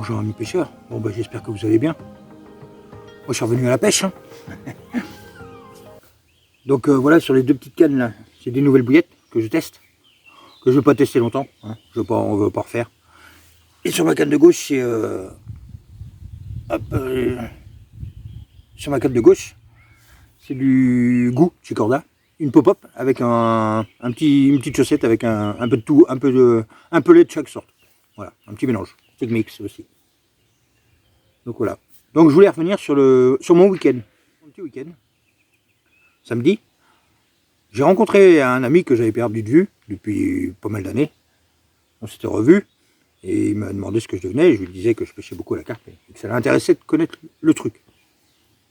Bonjour amis pêcheurs, bon bah j'espère que vous allez bien. Moi je suis revenu à la pêche. Hein. Donc voilà, sur les deux petites cannes là, c'est des nouvelles bouillettes que je teste. Que je ne vais pas tester longtemps, hein. On ne veut pas refaire. Et sur ma canne de gauche, c'est... sur ma canne de gauche, c'est du goût Chicorda. Une pop-up avec une petite chaussette avec un peu de tout, un peu lait de chaque sorte. Voilà, un petit mélange. C'est mix aussi. Donc voilà. Donc je voulais revenir sur mon week-end. Mon petit week-end. Samedi. J'ai rencontré un ami que j'avais perdu de vue depuis pas mal d'années. On s'était revus et il m'a demandé ce que je devenais. Je lui disais que je pêchais beaucoup à la carpe et que ça l'intéressait de connaître le truc.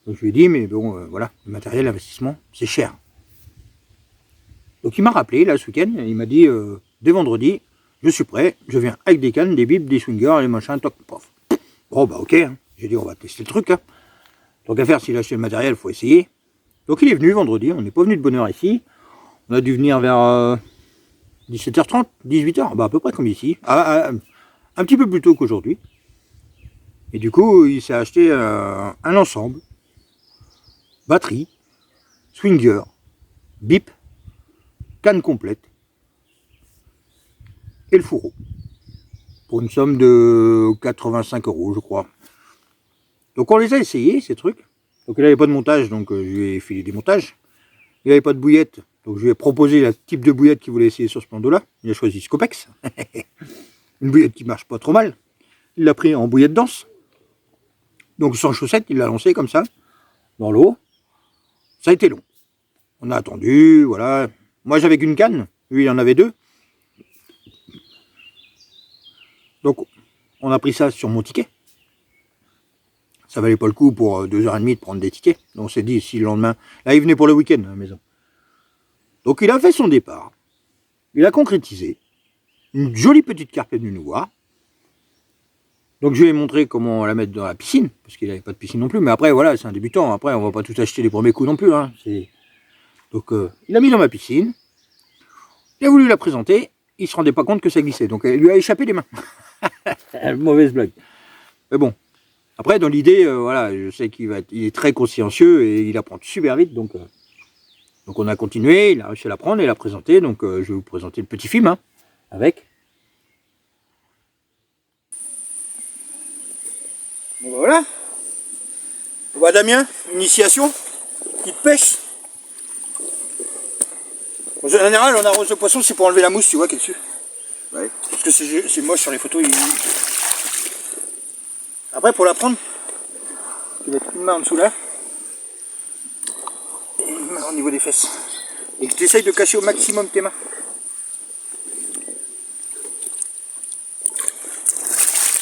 Donc je lui ai dit, mais bon, voilà, le matériel, l'investissement, c'est cher. Donc il m'a rappelé là ce week-end, il m'a dit, dès vendredi, je suis prêt, je viens avec des cannes, des bibes, des swingers, les machins, toc, pof. Bon bah ok, hein. J'ai dit on va tester le truc. Hein. Tant qu'à faire, s'il a acheté le matériel, il faut essayer. Donc il est venu vendredi, on n'est pas venu de bonne heure ici. On a dû venir vers 17h30, 18h, bah à peu près comme ici. Un petit peu plus tôt qu'aujourd'hui. Et du coup, il s'est acheté un ensemble. Batterie, swinger, bip, canne complète et le fourreau. Pour une somme de 85 € je crois. Donc on les a essayés ces trucs. Donc il n'avait pas de montage, donc je lui ai filé des montages. Il n'avait pas de bouillette, donc je lui ai proposé le type de bouillette qu'il voulait essayer sur ce plan d'eau là. Il a choisi Scopex. Une bouillette qui marche pas trop mal. Il l'a pris en bouillette dense. Donc sans chaussette, il l'a lancé comme ça, dans l'eau. Ça a été long. On a attendu, voilà. Moi j'avais qu'une canne, lui il en avait deux. Donc on a pris ça sur mon ticket. Ça valait pas le coup pour 2h30 de prendre des tickets. Donc on s'est dit, si le lendemain... Là il venait pour le week-end à la maison. Donc il a fait son départ. Il a concrétisé. Une jolie petite carpe est venue nous voir. Donc je lui ai montré comment la mettre dans la piscine. Parce qu'il n'avait pas de piscine non plus. Mais après voilà, c'est un débutant. Après on va pas tout acheter les premiers coups non plus. Hein. Donc il a mis dans ma piscine. Il a voulu la présenter. Il se rendait pas compte que ça glissait. Donc elle lui a échappé des mains. Mauvaise blague. Mais bon. Après, dans l'idée, voilà, je sais qu'il est très consciencieux et il apprend super vite. Donc on a continué, il a réussi à l'apprendre et la présenter. Donc je vais vous présenter le petit film hein, avec. Bon ben voilà. On voit Damien, initiation, petite pêche. En général, on arrose le poisson, c'est pour enlever la mousse, tu vois, qui est dessus. Ouais. Parce que c'est moche sur les photos. Après, pour la prendre, tu vas mettre une main en dessous là. Et une main au niveau des fesses. Et tu essayes de cacher au maximum tes mains.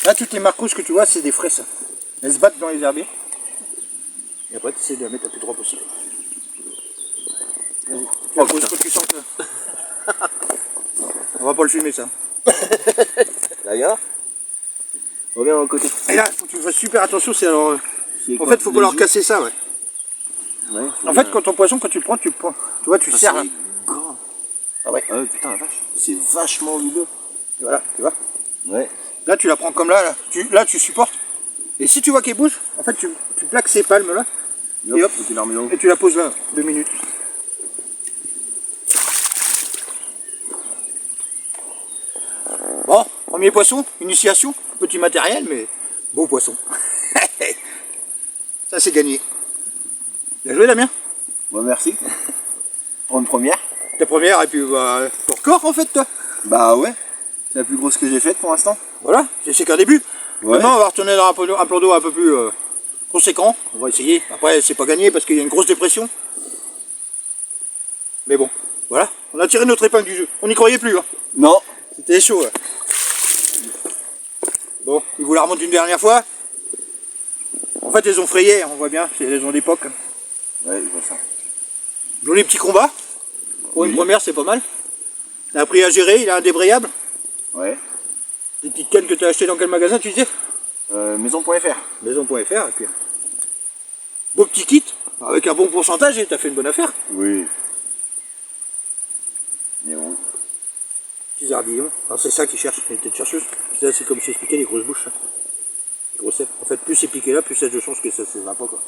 Là, toutes les marcos que tu vois, c'est des fraises. Elles se battent dans les herbiers. Et après, tu essaies de la mettre la plus droit possible. Vas-y, tu la poses quand tu sens que... On va pas le filmer ça. D'ailleurs, on revient au côté. Et là, faut que tu fasses super attention, c'est alors... En fait, faut pas leur casser ça, ouais. Ouais, en fait, quand ton poisson, quand tu le prends, tu vois, tu serres. C'est grand. Ah ouais. Ah ouais, putain, la vache. C'est vachement huileux. Voilà, tu vois. Ouais. Là, tu la prends comme là. Là, tu supportes. Et si tu vois qu'elle bouge, en fait, tu plaques ces palmes là. Et hop, et tu la poses là, 2 minutes. Bon, premier poisson, initiation, petit matériel, mais beau poisson. Ça, c'est gagné. Bien joué, Damien. Bon, merci. Pour une première. Ta première, et puis bah, ton record en fait, toi. Bah ouais. C'est la plus grosse que j'ai faite pour l'instant. Voilà, c'est qu'un début. Ouais. Maintenant, on va retourner dans un plan d'eau un peu plus conséquent. On va essayer. Après, c'est pas gagné parce qu'il y a une grosse dépression. Mais bon, voilà. On a tiré notre épingle du jeu. On n'y croyait plus. Hein. Non. C'était chaud. Là. Bon, ils vous la remontent une dernière fois. En fait, elles ont frayé, on voit bien. Elles ont d'époque. Ouais, je vois ça. Joli petit combat. Pour une première, c'est pas mal. Il a appris à gérer, il a un débrayable. Ouais. Des petites cannes que tu as achetées dans quel magasin, tu disais? Maison.fr. Maison.fr, et puis beau petit kit, avec un bon pourcentage, et tu as fait une bonne affaire. Oui. Mais bon. Petits ardillons, alors c'est ça qu'ils cherchent, les têtes chercheuses. C'est comme je t'expliquais, les grosses bouches. Grossette. En fait, plus c'est piqué là, plus ça de chance que ça ne va pas, quoi.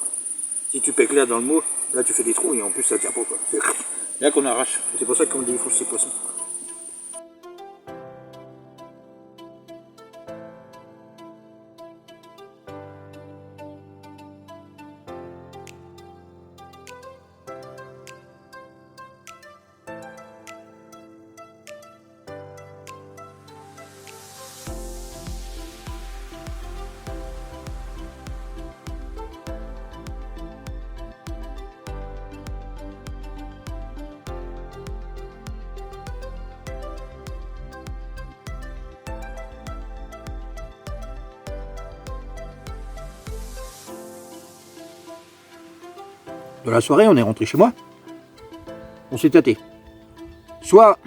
Si tu pèques là dans le mot, là tu fais des trous et en plus ça tient pas, quoi. C'est là qu'on arrache. C'est pour ça qu'on défoule ces poissons. De la soirée, on est rentré chez moi. On s'est tâté. Soit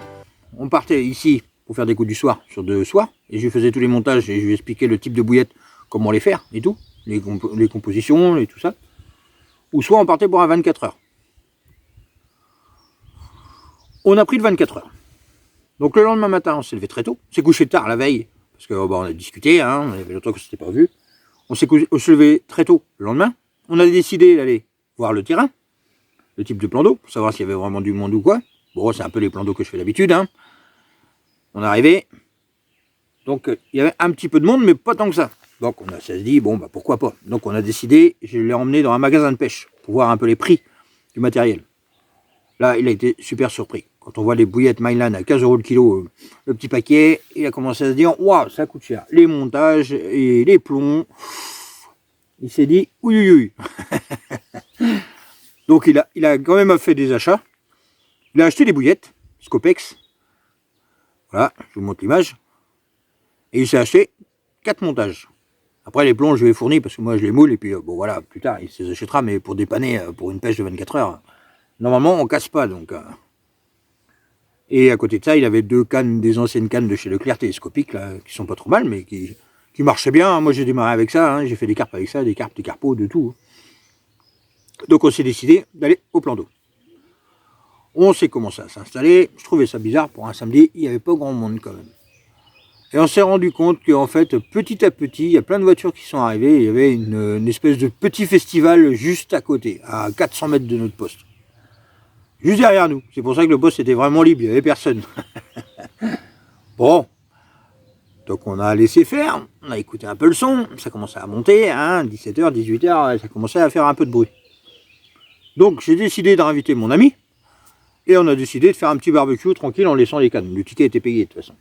on partait ici pour faire des coups du soir sur 2 soirs, et je lui faisais tous les montages et je lui expliquais le type de bouillette, comment les faire et tout, les compositions et tout ça. Ou soit on partait pour un 24 heures. On a pris le 24 heures. Donc le lendemain matin, on s'est levé très tôt. On s'est couché tard la veille, parce qu'on a discuté, hein, on avait longtemps qu'on ne s'était pas vu. On s'est levé très tôt le lendemain. On a décidé d'aller voir le terrain, le type de plan d'eau, pour savoir s'il y avait vraiment du monde ou quoi. Bon, c'est un peu les plans d'eau que je fais d'habitude. Hein. On est arrivé. Donc il y avait un petit peu de monde, mais pas tant que ça. Donc on s'est dit, bon, bah pourquoi pas. Donc on a décidé, je l'ai emmené dans un magasin de pêche, pour voir un peu les prix du matériel. Là, il a été super surpris. Quand on voit les bouillettes Mylan à 15 € le kilo, le petit paquet, il a commencé à se dire, waouh, ça coûte cher. Les montages et les plombs. Il s'est dit, oui, oui, oui. Donc il a quand même fait des achats. Il a acheté des bouillettes, Scopex. Voilà, je vous montre l'image. Et il s'est acheté 4 montages. Après les plombs, je lui ai fourni parce que moi je les moule. Et puis bon voilà, plus tard il se les achètera, mais pour dépanner, pour une pêche de 24 heures, normalement on casse pas. Donc. Et à côté de ça, il avait 2 cannes, des anciennes cannes de chez Leclerc télescopiques, là, qui sont pas trop mal, mais qui marchaient bien. Moi j'ai démarré avec ça, hein. J'ai fait des carpes avec ça, des carpes, des carpeaux, de tout. Donc on s'est décidé d'aller au plan d'eau. On s'est commencé à s'installer. Je trouvais ça bizarre, pour un samedi, il n'y avait pas grand monde quand même. Et on s'est rendu compte qu'en fait, petit à petit, il y a plein de voitures qui sont arrivées. Il y avait une espèce de petit festival juste à côté, à 400 mètres de notre poste. Juste derrière nous. C'est pour ça que le poste était vraiment libre, il n'y avait personne. Bon. Donc on a laissé faire, on a écouté un peu le son, ça commençait à monter, hein, 17h, 18h, ça commençait à faire un peu de bruit. Donc j'ai décidé de réinviter mon ami, et on a décidé de faire un petit barbecue tranquille en laissant les cannes. Le ticket était payé de toute façon.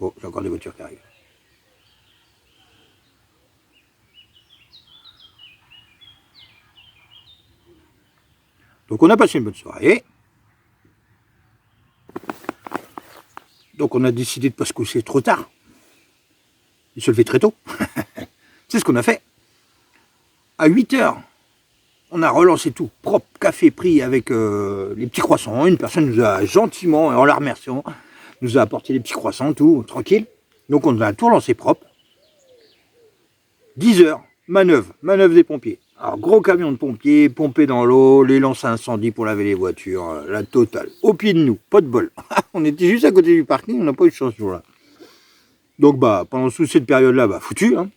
Bon, j'ai encore des voitures qui arrivent. Donc on a passé une bonne soirée. Donc on a décidé de ne pas se coucher trop tard. Il se levait très tôt. C'est ce qu'on a fait. À 8h, on a relancé tout. Propre, café pris avec les petits croissants. Une personne nous a gentiment, en la remerciant, nous a apporté les petits croissants, tout, tranquille. Donc on a tout relancé propre. 10h, manœuvre des pompiers. Alors gros camion de pompiers, pompé dans l'eau, les lances à incendie pour laver les voitures, la totale. Au pied de nous, pas de bol. On était juste à côté du parking, on n'a pas eu de chance ce jour-là. Donc bah pendant toute cette période-là, bah foutu. Hein.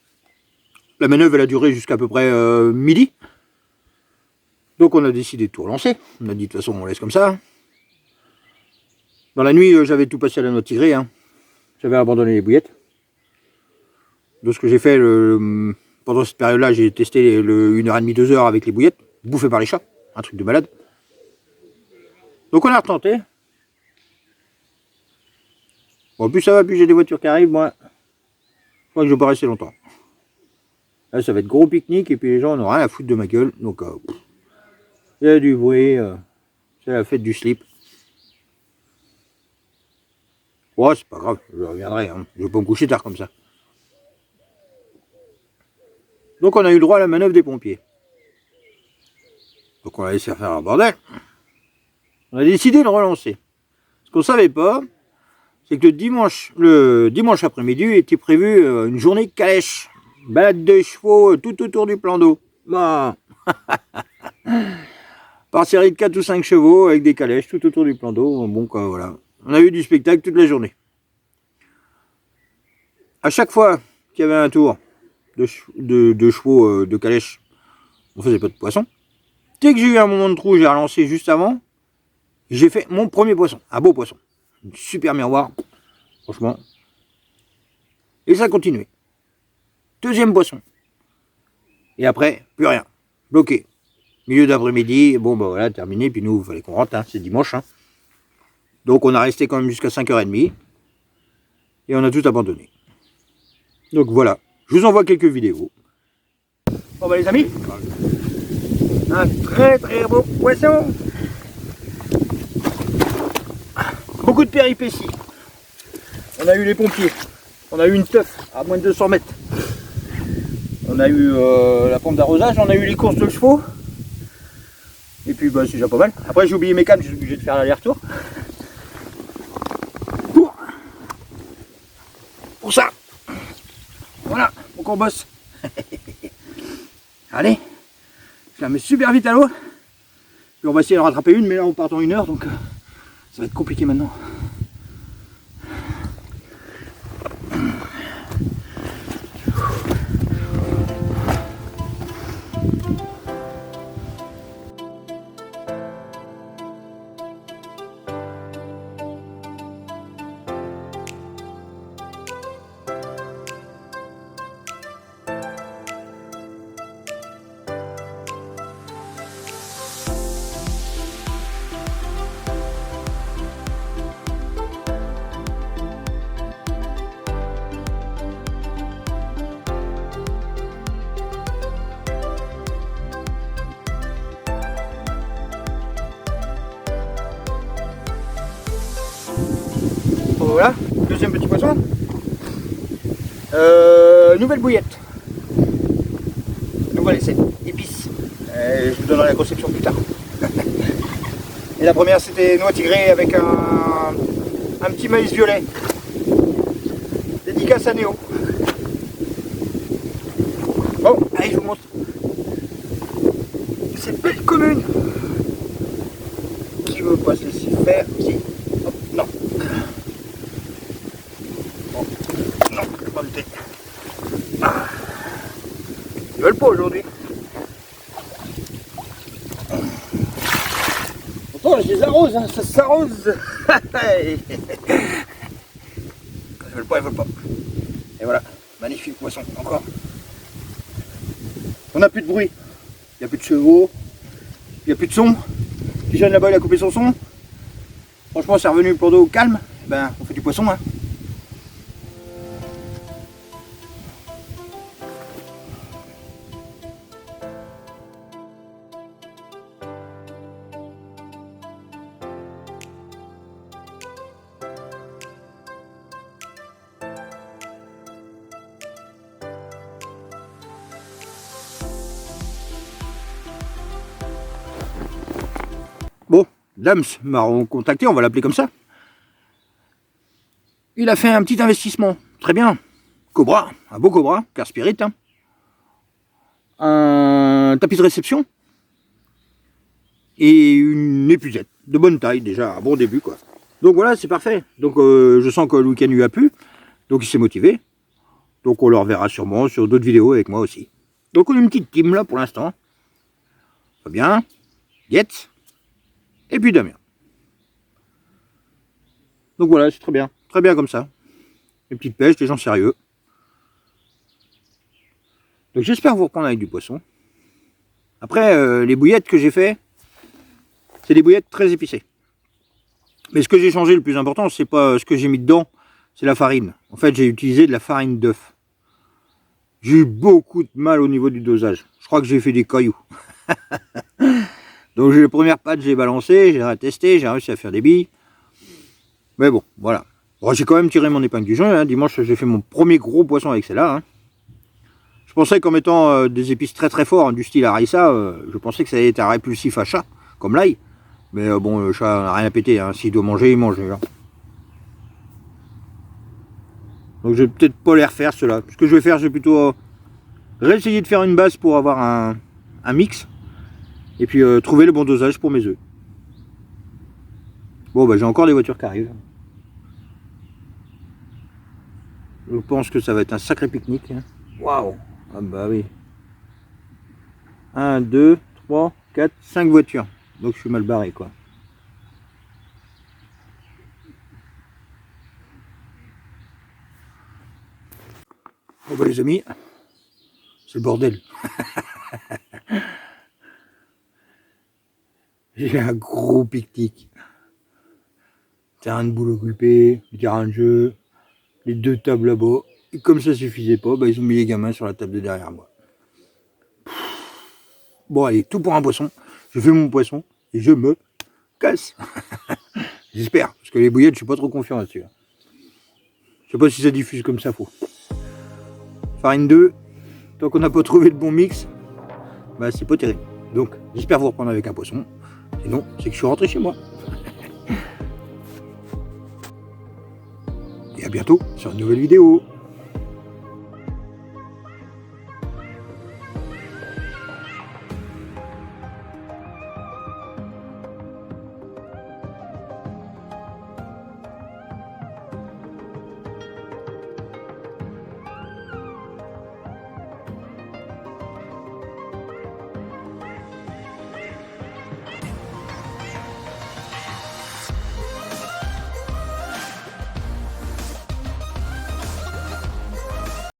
La manœuvre elle a duré jusqu'à peu près midi. Donc on a décidé de tout relancer. On a dit de toute façon on laisse comme ça. Dans la nuit, j'avais tout passé à la noix tigrée. Hein. J'avais abandonné les bouillettes. Donc ce que j'ai fait pendant cette période-là, j'ai testé 1h30, 2h avec les bouillettes, bouffées par les chats, un truc de malade. Donc on a retenté. Bon, plus ça va, plus j'ai des voitures qui arrivent, moi. Je crois que je vais pas rester longtemps. Là, ça va être gros pique-nique et puis les gens n'ont rien à foutre de ma gueule. Donc, il y a du bruit, c'est la fête du slip. Ouais, c'est pas grave, je reviendrai, hein. Je vais pas me coucher tard comme ça. Donc on a eu le droit à la manœuvre des pompiers. Donc on a laissé faire un bordel. On a décidé de relancer. Ce qu'on ne savait pas, c'est que le dimanche après-midi était prévu une journée calèche. Balade de chevaux tout autour du plan d'eau. Bah. Par série de 4 ou 5 chevaux avec des calèches tout autour du plan d'eau. Bon quoi, voilà. On a eu du spectacle toute la journée. à chaque fois qu'il y avait un tour de chevaux de calèche, on faisait pas de poisson. Dès que j'ai eu un moment de trou, j'ai relancé juste avant, j'ai fait mon premier poisson, un beau poisson. Une super miroir, franchement. Et ça a continué. Deuxième poisson. Et après, plus rien. Bloqué. Milieu d'après-midi, bon bah voilà, terminé, puis nous, il fallait qu'on rentre, hein, c'est dimanche. Hein. Donc on a resté quand même jusqu'à 5h30. Et on a tout abandonné. Donc voilà, je vous envoie quelques vidéos. Bon bah les amis, un très très beau poisson. Beaucoup de péripéties. On a eu les pompiers, on a eu une teuf à moins de 200 mètres. On a eu la pompe d'arrosage, on a eu les courses de chevaux. Et puis bah, c'est déjà pas mal. Après j'ai oublié mes cannes, je suis obligé de faire l'aller-retour. Pour ça. Voilà, donc on bosse. Allez, je la mets super vite à l'eau. Puis on va essayer de rattraper une, mais là on part en 1 heure, donc ça va être compliqué maintenant. Voilà, deuxième petit poisson. Nouvelle bouillette. Nouvelle essai, épices. Je vous donnerai la conception plus tard. Et la première c'était noix tigrée avec un petit maïs violet. Dédicace à Néo. Bon, allez je vous montre. Cette belle commune qui veut pas se laisser faire. Si. Hop, non. Bon. Non, je vais pas lutter. Ah. Ils veulent pas aujourd'hui. Pourtant je les arrose, hein, ça s'arrose. Ils veulent pas, ils veulent pas. Et voilà, magnifique poisson, encore. On n'a plus de bruit. Il n'y a plus de chevaux. Il n'y a plus de son. Petit jeune là-bas il a coupé son son. Franchement c'est revenu pour d'eau calme. Ben on fait du poisson hein. Bon, Dams m'a contacté, on va l'appeler comme ça. Il a fait un petit investissement, très bien. Cobra, un beau Cobra, car Spirit. Hein. Un tapis de réception. Et une épuisette, de bonne taille déjà, un bon début quoi. Donc voilà, c'est parfait. Donc je sens que le week-end lui a plu, donc il s'est motivé. Donc on le reverra sûrement sur d'autres vidéos avec moi aussi. Donc on a une petite team là pour l'instant. Fabien, Getz, et puis Damien. Donc voilà, c'est très bien comme ça. Les petites pêches, des gens sérieux. Donc j'espère vous reprendre avec du poisson. Après, les bouillettes que j'ai fait, c'est des bouillettes très épicées. Mais ce que j'ai changé, le plus important, c'est pas ce que j'ai mis dedans, c'est la farine. En fait, j'ai utilisé de la farine d'œuf. J'ai eu beaucoup de mal au niveau du dosage. Je crois que j'ai fait des cailloux. Donc les premières pattes, j'ai balancé, j'ai testé, j'ai réussi à faire des billes. Mais bon, voilà. Bon, j'ai quand même tiré mon épingle du jeu. Hein. Dimanche, j'ai fait mon premier gros poisson avec celle-là. Hein. Je pensais qu'en mettant des épices très très forts, du style harissa, je pensais que ça allait être un répulsif à chat, comme l'ail. Mais bon, le chat n'a rien à péter. Hein. S'il doit manger, il mange. Hein. Donc je vais peut-être pas les refaire ceux-là. Ce que je vais faire, je vais plutôt réessayer de faire une base pour avoir un mix. Et puis trouver le bon dosage pour mes œufs. Bon, bah j'ai encore des voitures qui arrivent. Je pense que ça va être un sacré pique-nique. Hein. Waouh! Ah bah oui. 1, 2, 3, 4, 5 voitures. Donc je suis mal barré quoi. Bon bah les amis, c'est le bordel. J'ai un gros pique-nique. Terrain de boule occupé, terrain de jeu, les 2 tables là-bas. Et comme ça suffisait pas, bah ils ont mis les gamins sur la table de derrière moi. Bon allez, tout pour un poisson. Je fais mon poisson et je me casse. J'espère, parce que les bouillettes, je suis pas trop confiant là-dessus. Je sais pas si ça diffuse comme ça, faut. Farine 2, tant qu'on n'a pas trouvé le bon mix, bah c'est pas terrible. Donc j'espère vous reprendre avec un poisson. Sinon, c'est que je suis rentré chez moi. Et à bientôt sur une nouvelle vidéo.